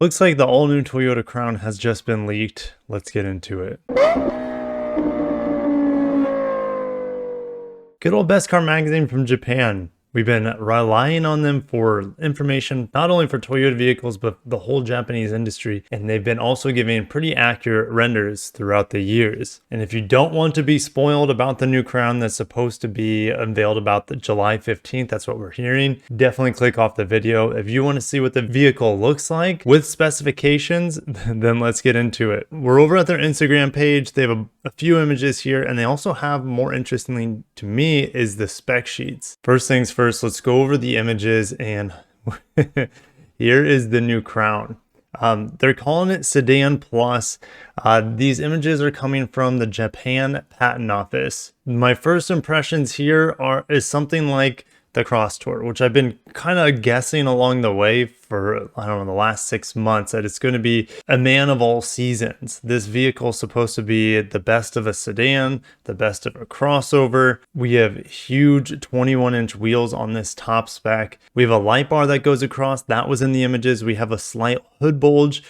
Looks like the all-new Toyota Crown has just been leaked. Let's get into it. Good old Best Car Magazine from Japan. We've been relying on them for information, not only for Toyota vehicles, but the whole Japanese industry. And they've been also giving pretty accurate renders throughout the years. And if you don't want to be spoiled about the new Crown that's supposed to be unveiled about the July 15th, that's what we're hearing, definitely click off the video. If you want to see what the vehicle looks like with specifications, then let's get into it. We're over at their Instagram page. They have a few images here, and they also have, more interestingly to me, is the spec sheets. First things first, let's go over the images, and here is the new Crown. They're calling it Sedan Plus. These images are coming from the Japan Patent Office. My first impressions here is something like the Cross Tour, which I've been kind of guessing along the way for, I don't know, the last 6 months, that it's going to be a man of all seasons. This vehicle is supposed to be the best of a sedan, the best of a crossover. We have huge 21-inch wheels on this top spec. We have a light bar that goes across. That was in the images. We have a slight hood bulge.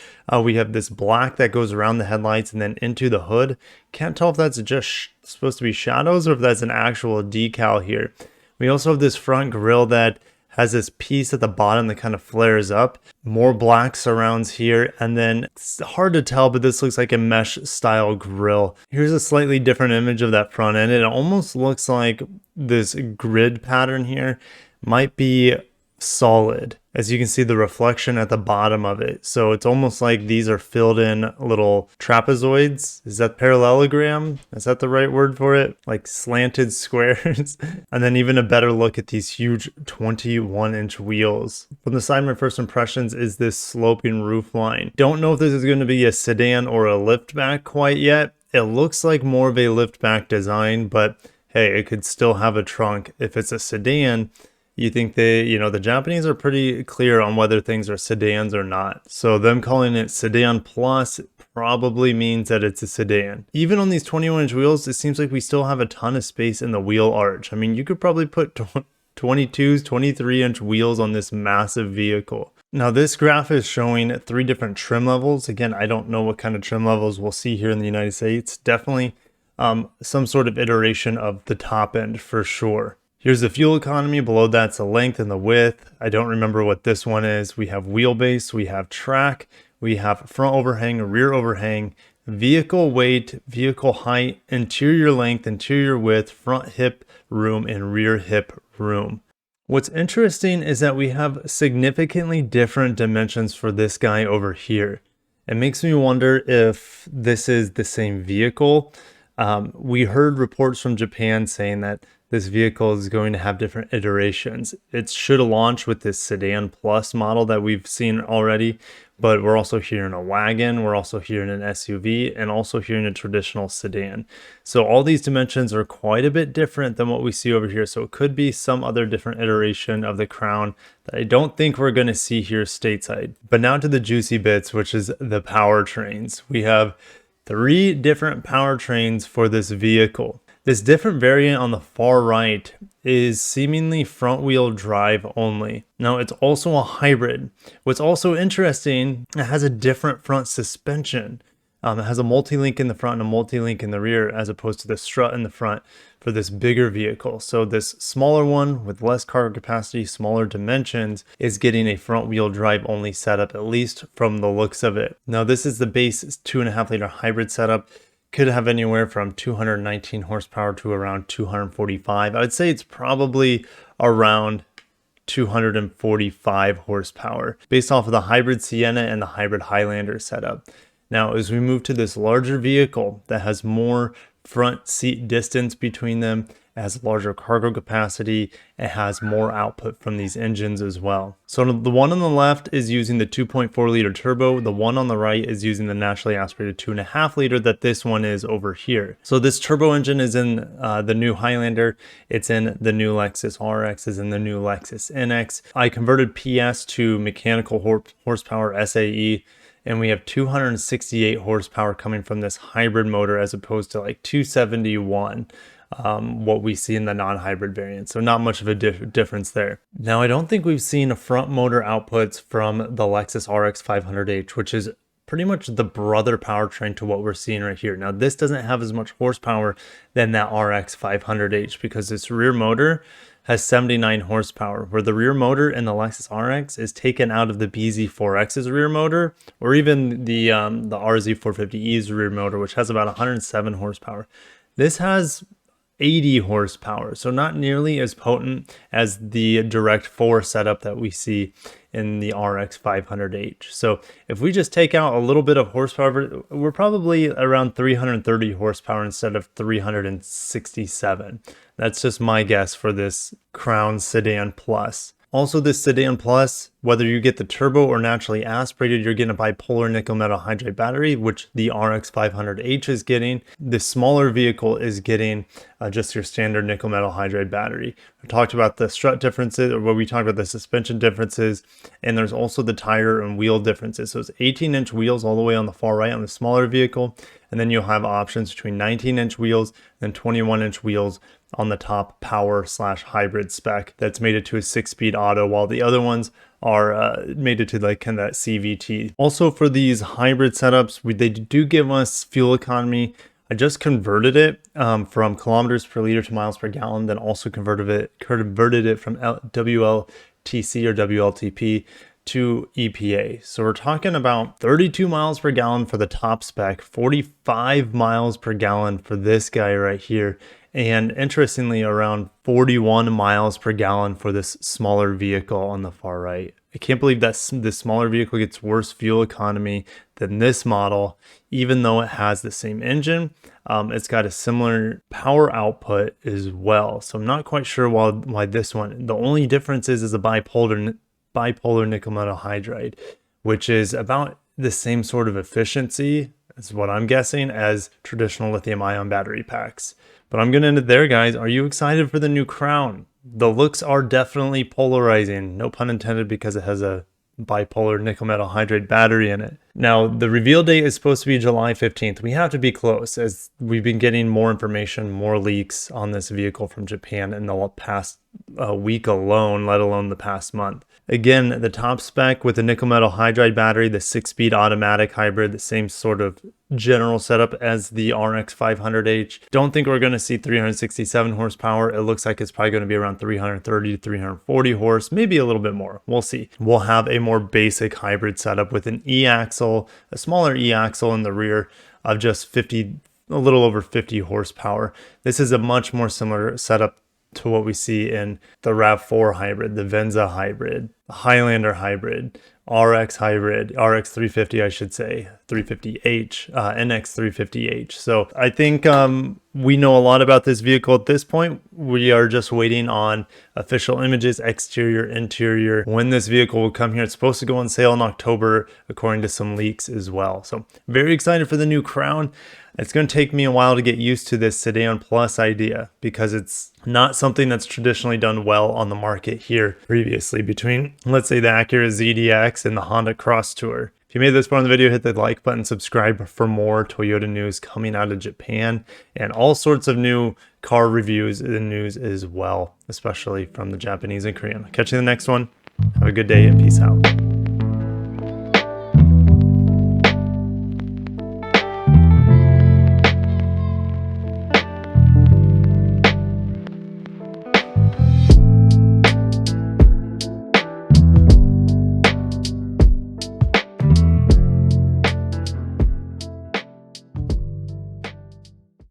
We have this black that goes around the headlights and then into the hood. Can't tell if that's just supposed to be shadows or if that's an actual decal here. We also have this front grille that has this piece at the bottom that kind of flares up. More black surrounds here, and then it's hard to tell, but this looks like a mesh style grille. Here's a slightly different image of that front end. It almost looks like this grid pattern here might be solid, as you can see the reflection at the bottom of it. So it's almost like these are filled in little trapezoids. Is that parallelogram? Is that the right word for it? Like slanted squares. And then even a better look at these huge 21-inch wheels. From the side, my first impressions is this sloping roof line. Don't know if this is going to be a sedan or a liftback quite yet. It looks like more of a liftback design, but hey, it could still have a trunk. If it's a sedan, you think the Japanese are pretty clear on whether things are sedans or not. So them calling it Sedan Plus probably means that it's a sedan. Even on these 21-inch wheels, it seems like we still have a ton of space in the wheel arch. I mean, you could probably put 22s, 23-inch wheels on this massive vehicle. Now this graph is showing 3 different trim levels. Again, I don't know what kind of trim levels we'll see here in the United States. Definitely some sort of iteration of the top end for sure. Here's the fuel economy. Below that's the length and the width. I don't remember what this one is. We have wheelbase, we have track, we have front overhang, rear overhang, vehicle weight, vehicle height, interior length, interior width, front hip room, and rear hip room. What's interesting is that we have significantly different dimensions for this guy over here. It makes me wonder if this is the same vehicle. We heard reports from Japan saying that this vehicle is going to have different iterations. It should launch with this Sedan Plus model that we've seen already, but we're also hearing a wagon, we're also hearing an SUV, and also hearing a traditional sedan. So all these dimensions are quite a bit different than what we see over here. So it could be some other different iteration of the Crown that I don't think we're going to see here stateside. But now to the juicy bits, which is the powertrains. We have 3 different powertrains for this vehicle. This different variant on the far right is seemingly front wheel drive only. Now it's also a hybrid. What's also interesting, it has a different front suspension. It has a multi-link in the front and a multi-link in the rear, as opposed to the strut in the front for this bigger vehicle. So this smaller one with less cargo capacity, smaller dimensions, is getting a front wheel drive only setup, at least from the looks of it. Now this is the base 2.5 liter hybrid setup. Could have anywhere from 219 horsepower to around 245. I would say it's probably around 245 horsepower based off of the hybrid Sienna and the hybrid Highlander setup. Now, as we move to this larger vehicle that has more front seat distance between them, it has larger cargo capacity, it has more output from these engines as well. So the one on the left is using the 2.4 liter turbo. The one on the right is using the naturally aspirated 2.5 liter that this one is over here. So this turbo engine is in the new Highlander. It's in the new Lexus RX, is in the new Lexus NX. I converted PS to mechanical horsepower SAE. And we have 268 horsepower coming from this hybrid motor as opposed to like 271 what we see in the non-hybrid variant. So not much of a difference there. Now, I don't think we've seen front motor outputs from the Lexus RX 500h, which is pretty much the brother powertrain to what we're seeing right here. Now, this doesn't have as much horsepower than that RX 500h because this rear motor has 79 horsepower, where the rear motor in the Lexus RX is taken out of the BZ4X's rear motor, or even the RZ450E's rear motor, which has about 107 horsepower. This has 80 horsepower, so not nearly as potent as the direct 4 setup that we see in the RX 500h. So if we just take out a little bit of horsepower, we're probably around 330 horsepower instead of 367. That's just my guess for this Crown Sedan Plus. Also, this Sedan Plus, whether you get the turbo or naturally aspirated, you're getting a bipolar nickel metal hydride battery, which the RX 500h is getting. The smaller vehicle is getting just your standard nickel metal hydride battery. We talked about the strut differences, or we talked about the suspension differences, and there's also the tire and wheel differences. So it's 18-inch wheels all the way on the far right on the smaller vehicle, and then you'll have options between 19-inch wheels and 21-inch wheels on the top power/hybrid spec that's mated to a 6-speed auto, while the other ones are mated to like kind of that CVT. Also, for these hybrid setups, they do give us fuel economy. I just converted it from kilometers per liter to miles per gallon, then also converted it from WLTC or WLTP to EPA. So we're talking about 32 miles per gallon for the top spec, 45 miles per gallon for this guy right here, and interestingly around 41 miles per gallon for this smaller vehicle on the far right. I can't believe that this smaller vehicle gets worse fuel economy than this model, even though it has the same engine. It's got a similar power output as well. So I'm not quite sure why this one. The only difference is a bipolar nickel metal hydride, which is about the same sort of efficiency, is what I'm guessing, as traditional lithium ion battery packs. But I'm going to end it there, guys. Are you excited for the new Crown? The looks are definitely polarizing, no pun intended, because it has a bipolar nickel metal hydride battery in it. Now, the reveal date is supposed to be July 15th. We have to be close, as we've been getting more information, more leaks on this vehicle from Japan in the past week alone, let alone the past month. Again, the top spec with the nickel metal hydride battery, the 6-speed automatic hybrid, the same sort of general setup as the RX 500h. Don't think we're going to see 367 horsepower. It looks like it's probably going to be around 330 to 340 horse, maybe a little bit more. We'll see. We'll have a more basic hybrid setup with an e-axle, a smaller e-axle in the rear of just a little over 50 horsepower. This is a much more similar setup to what we see in the RAV4 hybrid, the Venza hybrid, the Highlander hybrid, RX hybrid, RX 350, I should say, 350H, NX 350H. So I think we know a lot about this vehicle at this point. We are just waiting on official images, exterior, interior, when this vehicle will come here. It's supposed to go on sale in October, according to some leaks as well. So very excited for the new Crown. It's going to take me a while to get used to this Sedan Plus idea, because it's not something that's traditionally done well on the market here previously between, let's say, the Acura ZDX and the Honda Cross Tour. If you made this far in the video, hit the like button, subscribe for more Toyota news coming out of Japan, and all sorts of new car reviews and news as well, especially from the Japanese and Korean. Catch you in the next one. Have a good day and peace out.